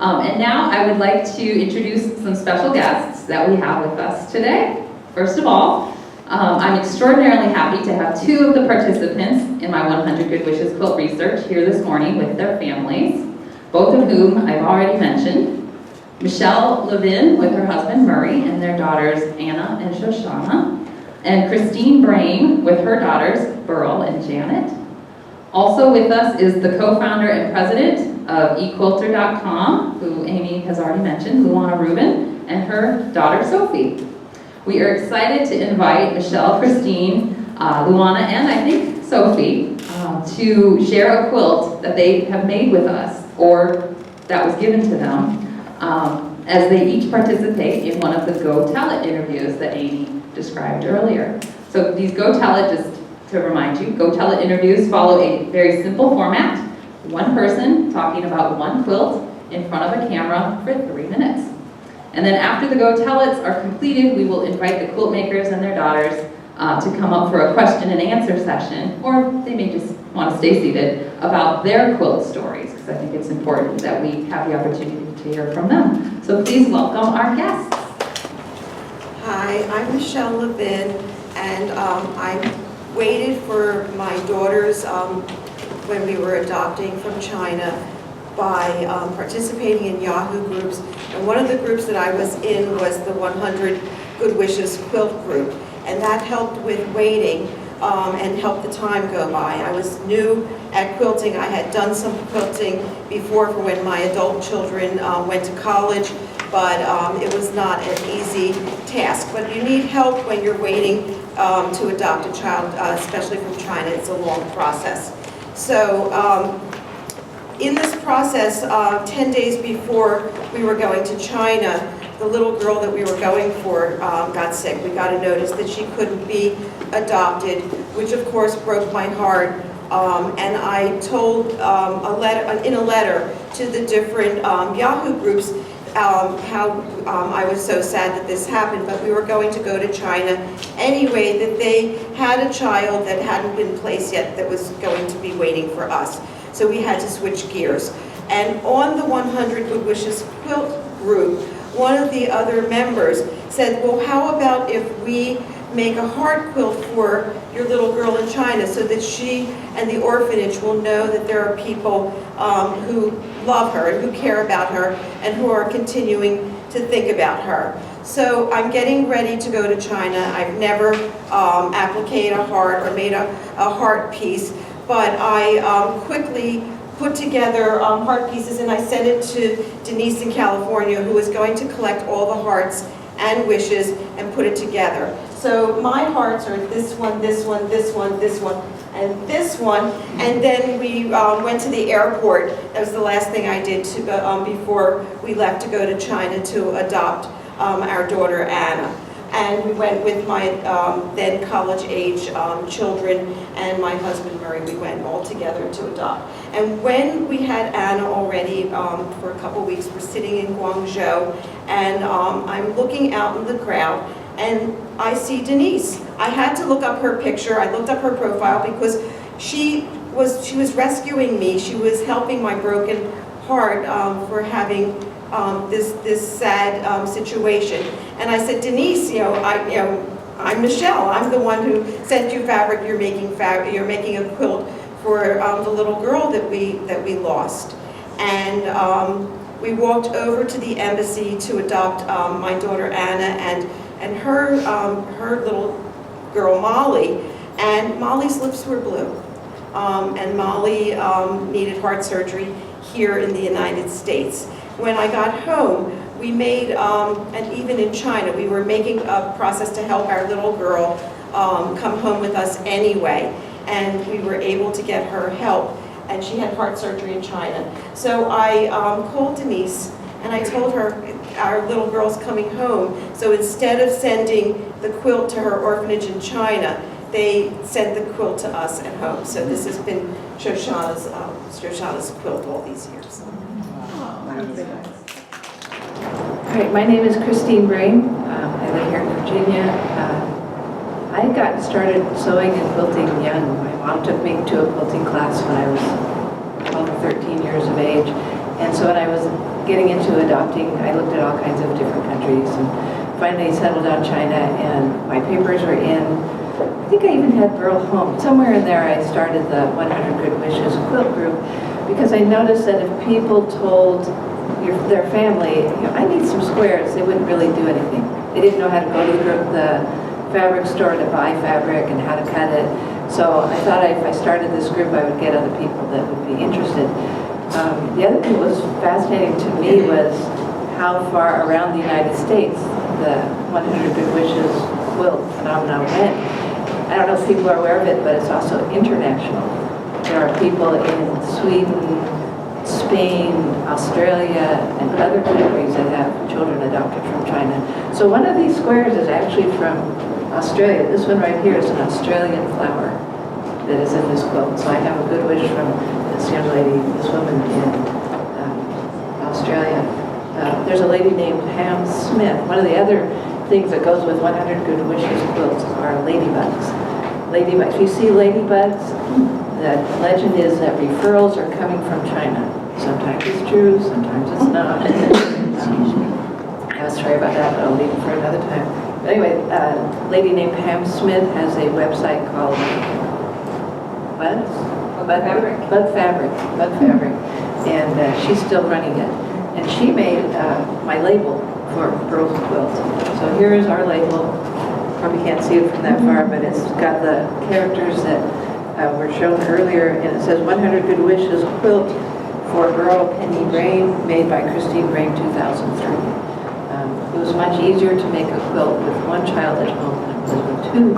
And now I would like to introduce some special guests that we have with us today. First of all, I'm extraordinarily happy to have two of the participants in my 100 Good Wishes quilt research here this morning with their families, both of whom I've already mentioned. Michelle Levin with her husband Murray and their daughters Anna and Shoshana, and Christine Brain with her daughters Burl and Janet. Also with us is the co-founder and president of equilter.com, who Amy has already mentioned, Luana Rubin, and her daughter Sophie. We are excited to invite Michelle, Christine, Luana, and I think Sophie to share a quilt that they have made with us, or that was given to them, as they each participate in one of the Go Tell It interviews that Amy described earlier. So these Go Tell It, just to remind you, Go Tell It interviews follow a very simple format. One person talking about one quilt in front of a camera for 3 minutes. And then after the Go Tell It's are completed, we will invite the quilt makers and their daughters to come up for a question and answer session, or they may just want to stay seated, about their quilt stories, because I think it's important that we have the opportunity to hear from them. So please welcome our guests. Hi, I'm Michelle Levin, and I waited for my daughters when we were adopting from China by participating in Yahoo groups. And one of the groups that I was in was the 100 Good Wishes quilt group. And that helped with waiting and helped the time go by. I was new at quilting. I had done some quilting before for when my adult children went to college, but it was not an easy task. But you need help when you're waiting to adopt a child, especially from China. It's a long process. So in this process, 10 days before we were going to China, the little girl that we were going for got sick. We got a notice that she couldn't be adopted, which of course broke my heart. And I told in a letter to the different Yahoo groups how I was so sad that this happened, but we were going to go to China anyway, that they had a child that hadn't been placed yet that was going to be waiting for us. So we had to switch gears. And on the 100 Good Wishes quilt group, one of the other members said, well, how about if we make a heart quilt for your little girl in China so that she and the orphanage will know that there are people who love her and who care about her and who are continuing to think about her. So I'm getting ready to go to China. I've never appliqued a heart or made a heart piece, but I quickly put together heart pieces, and I sent it to Denise in California, who is going to collect all the hearts and wishes and put it together. So my hearts are this one, this one, this one, this one, and this one. And then we went to the airport. That was the last thing I did before we left to go to China to adopt our daughter Anna. And we went with my then college-age children and my husband Murray. We went all together to adopt. And when we had Anna already for a couple weeks, we're sitting in Guangzhou, and I'm looking out in the crowd, and I see Denise. I had to look up her picture. I looked up her profile because she was rescuing me. She was helping my broken heart for having this sad situation. And I said, Denise, I'm Michelle. I'm the one who sent you fabric. You're making a quilt for the little girl that we lost. And we walked over to the embassy to adopt my daughter Anna and her little girl Molly. And Molly's lips were blue. And Molly needed heart surgery here in the United States. When I got home, we made, and even in China, we were making a process to help our little girl come home with us anyway. And we were able to get her help, and she had heart surgery in China. So I called Denise, and I told her our little girl's coming home. So instead of sending the quilt to her orphanage in China, they sent the quilt to us at home. So this has been Shoshana's quilt all these years. Hi, my name is Christine Brain. I live here in Virginia. I got started sewing and quilting young. My mom took me to a quilting class when I was 12 or 13 years of age. And so when I was getting into adopting, I looked at all kinds of different countries and finally settled on China, and my papers were in. I think I even had Burl Home. Somewhere in there I started the 100 Good Wishes quilt group because I noticed that if people told their family, I need some squares, they wouldn't really do anything. They didn't know how to go to the fabric store to buy fabric and how to cut it. So I thought if I started this group, I would get other people that would be interested. The other thing that was fascinating to me was how far around the United States the 100 Good Wishes quilt phenomenon went. I don't know if people are aware of it, but it's also international. There are people in Sweden, Spain, Australia, and other countries that have children adopted from China. So one of these squares is actually from Australia. This one right here is an Australian flower that is in this quilt. So I have a good wish from this young lady, this woman in Australia. There's a lady named Pam Smith. One of the other things that goes with 100 Good Wishes quilts are ladybugs. Ladybugs. If you see ladybugs, the legend is that referrals are coming from China. Sometimes it's true, sometimes it's not. I have a story about that, but I'll leave it for another time. But anyway, a lady named Pam Smith has a website called Bud Fabric, and she's still running it. And she made my label for Burl's quilt. So here is our label. Probably can't see it from that far, but it's got the characters that were shown earlier, and it says 100 Good Wishes quilt for Burl Penny Brain, made by Christine Brain, 2003. It was much easier to make a quilt with one child at home than it was with two.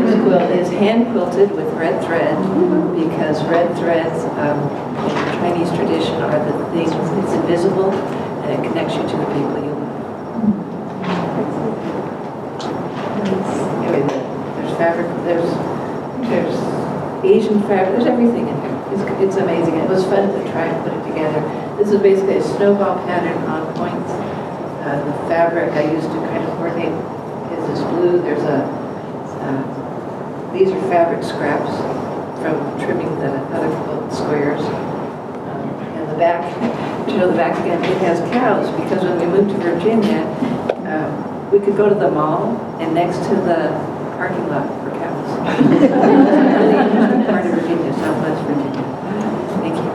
This quilt is hand quilted with red thread, because red threads in the Chinese tradition are the things, it's invisible, and it connects you to the people you love. Anyway, there's fabric, there's Asian fabric, there's everything in here. It's amazing. It was fun to try and put it together. This is basically a snowball pattern on points. The fabric I used to kind of coordinate is this blue. There's these are fabric scraps from trimming the other quilt squares. And the back, to show the back again, it has cows, because when we moved to Virginia, we could go to the mall, and next to the parking lot were cows. Really interesting part of Virginia, Southwest Virginia. Thank you.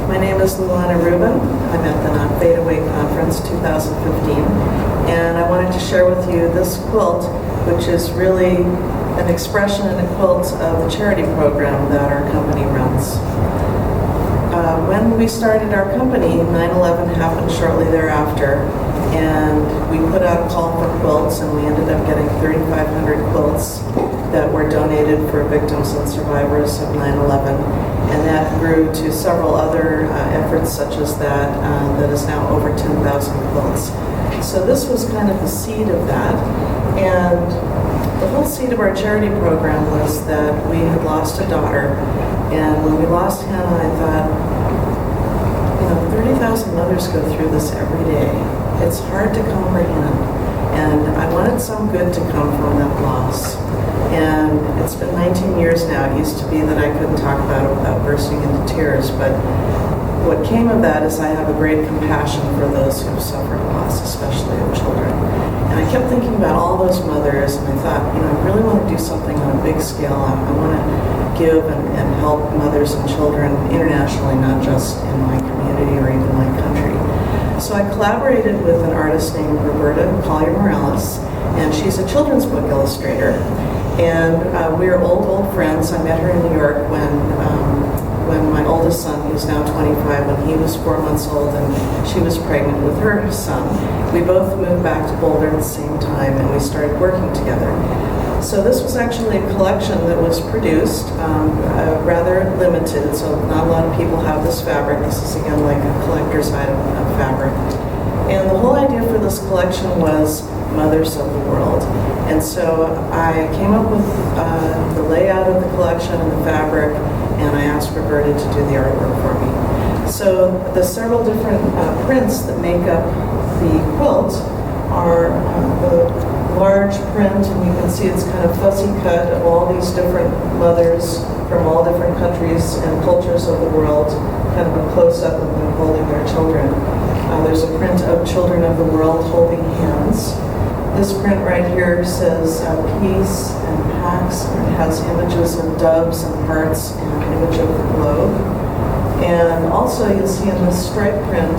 My name is Luana Rubin. I'm at the Not Fade Away Conference 2015, and I wanted to share with you this quilt, which is really an expression and a quilt of the charity program that our company runs. When we started our company, 9/11 happened shortly thereafter, and we put out a call for quilts, and we ended up getting 3,500 quilts that were donated for victims and survivors of 9/11, and that grew to several other efforts such as that is now over 10,000 quilts. So this was kind of the seed of that, and the whole seed of our charity program was that we had lost a daughter, and when we lost Hannah, I thought, 30,000 mothers go through this every day. It's hard to comprehend, and I wanted some good to come from that loss. And it's been 19 years now. It used to be that I couldn't talk about it without bursting into tears, but what came of that is I have a great compassion for those who have suffered loss, especially of children. And I kept thinking about all those mothers, and I thought, I really want to do something on a big scale. I want to give and help mothers and children internationally, not just in my community or even my country. So I collaborated with an artist named Roberta Collier-Morales, and she's a children's book illustrator. And we are old friends. I met her in New York when my oldest son, who's now 25, when he was 4 months old and she was pregnant with her son. We both moved back to Boulder at the same time, and we started working together. So this was actually a collection that was produced, rather limited, so not a lot of people have this fabric. This is again like a collector's item of fabric. And the whole idea for this collection was mothers of the world. And so I came up with the layout of the collection and the fabric, and I asked Roberta to do the artwork for me. So the several different prints that make up the quilt are the large print, and you can see it's kind of fussy cut of all these different mothers from all different countries and cultures of the world, kind of a close-up of them holding their children. There's a print of children of the world holding hands. This print right here says peace and pax, and it has images of doves and hearts and an image of the globe. And also you'll see in this stripe print,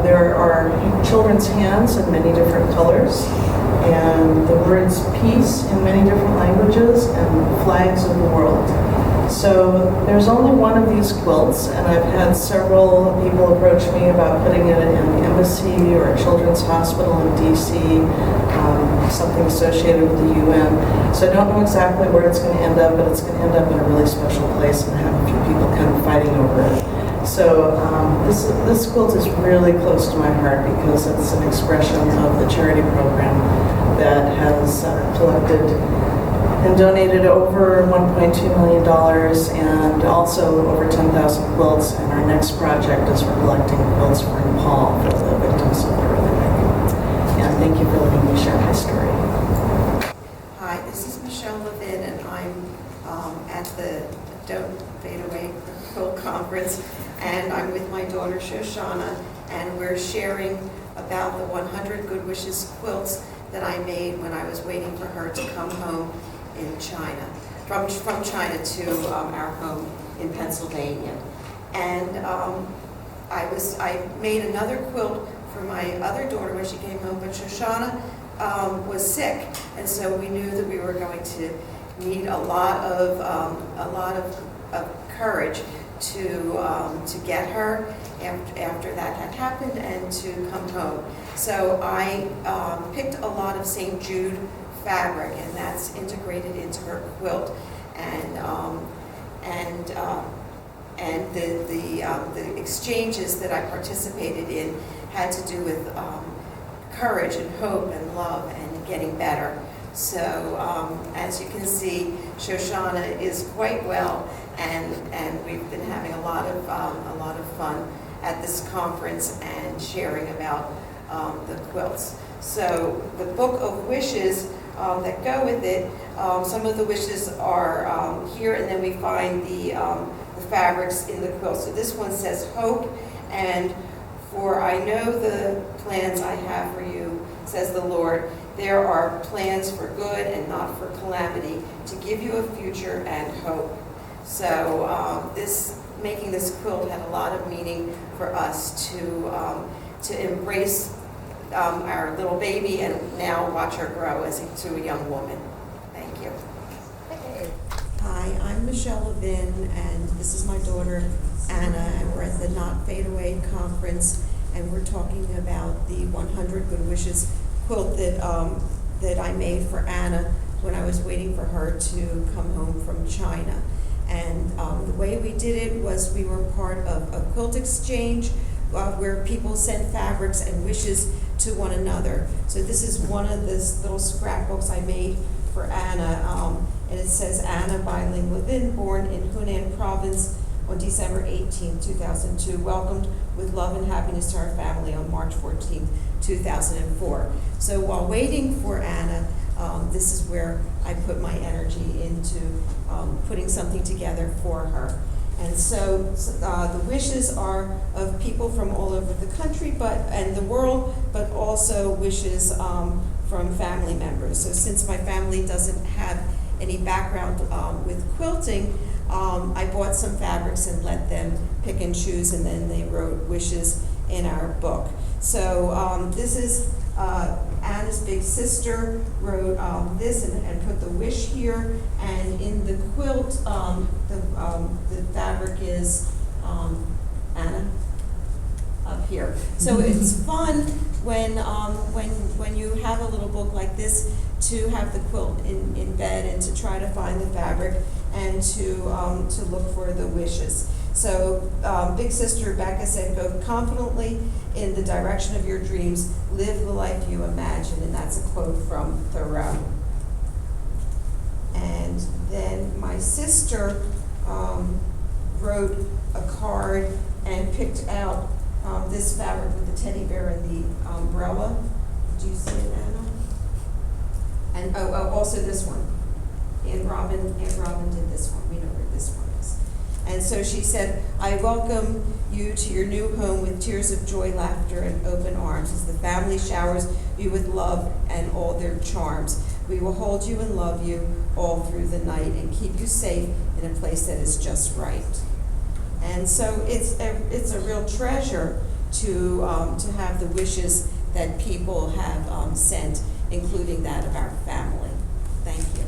there are children's hands in many different colors, and the words peace in many different languages, and flags of the world. So there's only one of these quilts, and I've had several people approach me about putting it in an embassy or a children's hospital in DC, something associated with the UN. So I don't know exactly where it's going to end up, but it's going to end up in a really special place and have a few people kind of fighting over it. So this quilt is really close to my heart because it's an expression of the charity program that has collected and donated over $1.2 million and also over 10,000 quilts. And our next project is we're collecting quilts for Nepal for the victims of the earthquake. And thank you for letting me share my story. Hi, this is Michelle Levin, and I'm at the Don't Fade Away Quilt Conference, and I'm with my daughter Shoshana, and we're sharing about the 100 Good Wishes quilts that I made when I was waiting for her to come home in China, from China to our home in Pennsylvania. And I made another quilt for my other daughter when she came home, but Shoshana was sick, and so we knew that we were going to need a lot of courage to get her after that had happened and to come home. So I picked a lot of St. Jude fabric, and that's integrated into her quilt, and the exchanges that I participated in had to do with courage and hope and love and getting better. So as you can see, Shoshana is quite well, and we've been having a lot of fun at this conference and sharing about the quilts. So the Book of Wishes that go with it, some of the wishes are here, and then we find the fabrics in the quilt. So this one says hope, and for I know the plans I have for you, says the Lord. There are plans for good and not for calamity, to give you a future and hope. So making this quilt had a lot of meaning for us to embrace our little baby and now watch her grow to a young woman. Thank you. Hi, I'm Michelle Levin, and this is my daughter Anna, and we're at the Not Fade Away conference, and we're talking about the 100 Good Wishes quilt that I made for Anna when I was waiting for her to come home from China. And the way we did it was we were part of a quilt exchange where people sent fabrics and wishes to one another. So this is one of the little scrapbooks I made for Anna, and it says, Anna Biling Levin, born in Hunan province on December 18, 2002, welcomed with love and happiness to our family on March 14, 2004. So while waiting for Anna, this is where I put my energy into putting something together for her. And so the wishes are of people from all over the country and the world, but also wishes from family members. So since my family doesn't have any background with quilting, I bought some fabrics and let them pick and choose, and then they wrote wishes in our book. So this is Anna's big sister wrote this and put the wish here, and in the quilt, the fabric is Anna up here. So it's fun when you have a little book like this to have the quilt in bed and to try to find the fabric and to look for the wishes. So big sister Rebecca said, go confidently in the direction of your dreams, live the life you imagine, and that's a quote from Thoreau. And then my sister wrote a card and picked out this fabric with the teddy bear and the umbrella. Do you see it, Anna? And also this one. Aunt Robin did this one. We know where this one is. And so she said, I welcome you to your new home with tears of joy, laughter, and open arms as the family showers you with love and all their charms. We will hold you and love you all through the night and keep you safe in a place that is just right. And so it's a real treasure to have the wishes that people have sent, including that of our family. Thank you.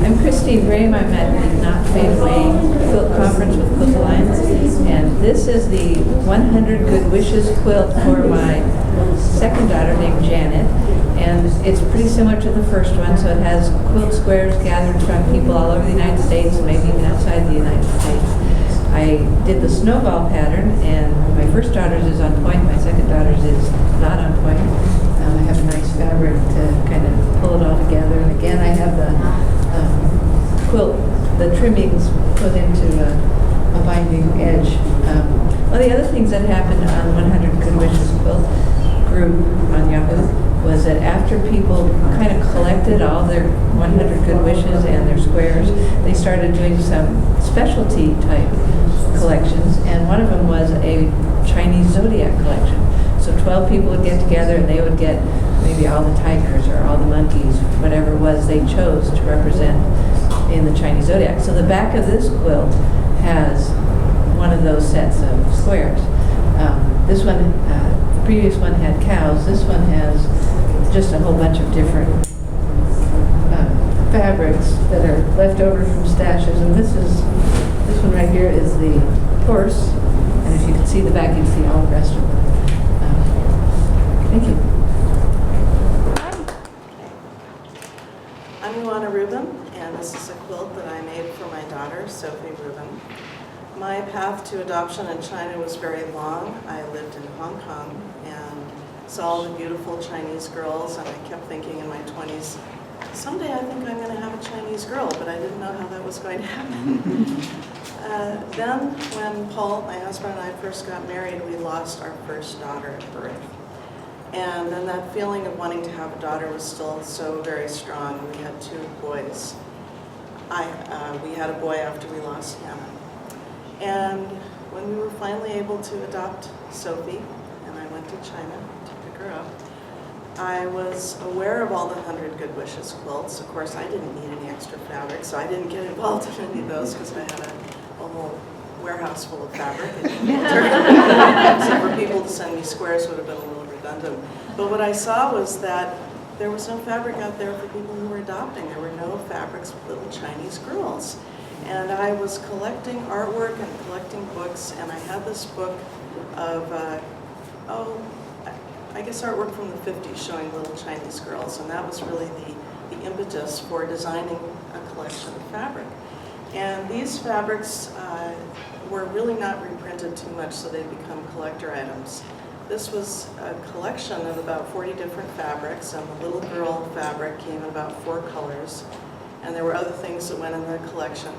I'm Christine Brame. I'm at the Not Fade Away Quilt Conference with Quilt Alliance, and this is the 100 Good Wishes quilt for my second daughter named Janet, and it's pretty similar to the first one, so it has quilt squares gathered from people all over the United States, maybe even outside the United States. I did the snowball pattern, and my first daughter's is on point, my second daughter's is not on point. I have a nice fabric to kind of pull it all together, and again I have the quilt, the trimmings put into a binding edge. One of the other things that happened on 100 Good Wishes quilt group on Yahoo was that after people kind of collected all their 100 Good Wishes and their squares, they started doing some specialty type collections, and one of them was a Chinese zodiac collection. So 12 people would get together and they would get maybe all the tigers or all the monkeys, whatever it was they chose to represent in the Chinese zodiac. So the back of this quilt has one of those sets of squares. This one, the previous one had cows. This one has just a whole bunch of different fabrics that are left over from stashes. And this one right here is the horse. And if you can see the back, you can see all the rest of them. Thank you. I'm Luana Rubin, and this is a quilt that I made for my daughter, Sophie Rubin. My path to adoption in China was very long. I lived in Hong Kong and saw all the beautiful Chinese girls, and I kept thinking in my 20s, someday I think I'm going to have a Chinese girl, but I didn't know how that was going to happen. Then when Paul, my husband, and I first got married, we lost our first daughter at birth. And then that feeling of wanting to have a daughter was still so very strong. We had 2 boys. We had a boy after we lost Hannah. And when we were finally able to adopt Sophie, and I went to China to pick her up, I was aware of all the 100 Good Wishes quilts. Of course, I didn't need any extra fabric, so I didn't get involved in any of those because I had a whole warehouse full of fabric. So for people to send me squares would have been a little redundant. But what I saw was that there was no fabric out there for people who were adopting. There were no fabrics for little Chinese girls. And I was collecting artwork and collecting books, and I had this book of, I guess artwork from the 50s showing little Chinese girls, and that was really the impetus for designing a collection of fabric. And these fabrics were really not reprinted too much, so they become collector items. This was a collection of about 40 different fabrics, and the little girl fabric came in about 4 colors. And there were other things that went in the collection.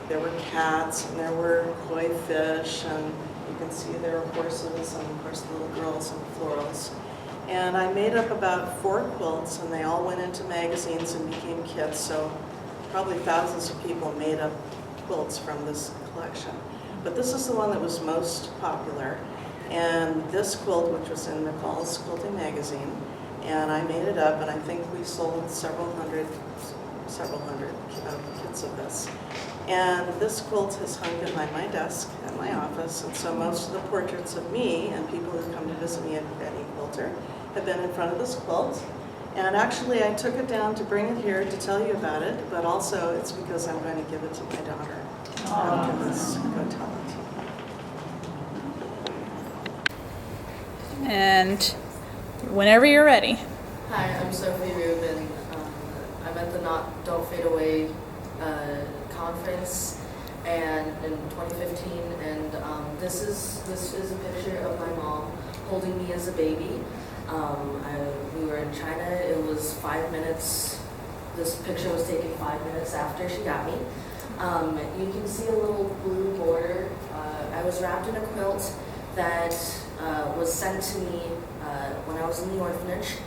There were cats, and there were koi fish, and you can see there were horses, and of course the little girls and florals. And I made up about 4 quilts, and they all went into magazines and became kits, so probably thousands of people made up quilts from this collection. But this is the one that was most popular. And this quilt, which was in Nepal's Quilting magazine, and I made it up, and I think we sold several hundred kits of this. And this quilt has hung behind my desk at my office, and so most of the portraits of me and people who come to visit me at eQuilter have been in front of this quilt. And actually I took it down to bring it here to tell you about it, but also it's because I'm going to give it to my daughter. After this, go tell it. And whenever you're ready. Hi, I'm Sophie Rubin. I'm at the Don't Fade Away conference and in 2015, and this is a picture of my mom holding me as a baby. We were in China. It was 5 minutes. This picture was taken 5 minutes after she got me. You can see a little blue border. I was wrapped in a quilt that was sent to me when I was in the orphanage.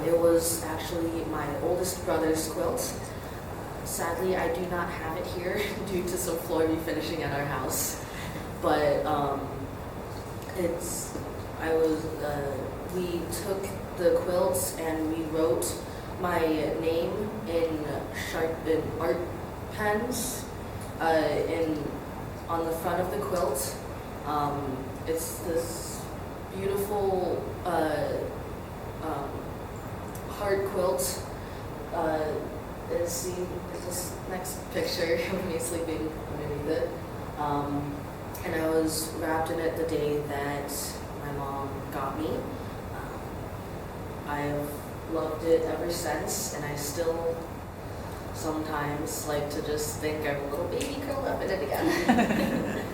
It was actually my oldest brother's quilt. Sadly, I do not have it here due to some floor refinishing at our house. But we took the quilts and we wrote my name in art pens on the front of the quilt. It's this beautiful hard quilt. It's this next picture of me sleeping underneath it. And I was wrapped in it the day that my mom got me. I've loved it ever since, and I still sometimes like to just think I'm a little baby curled up in it again.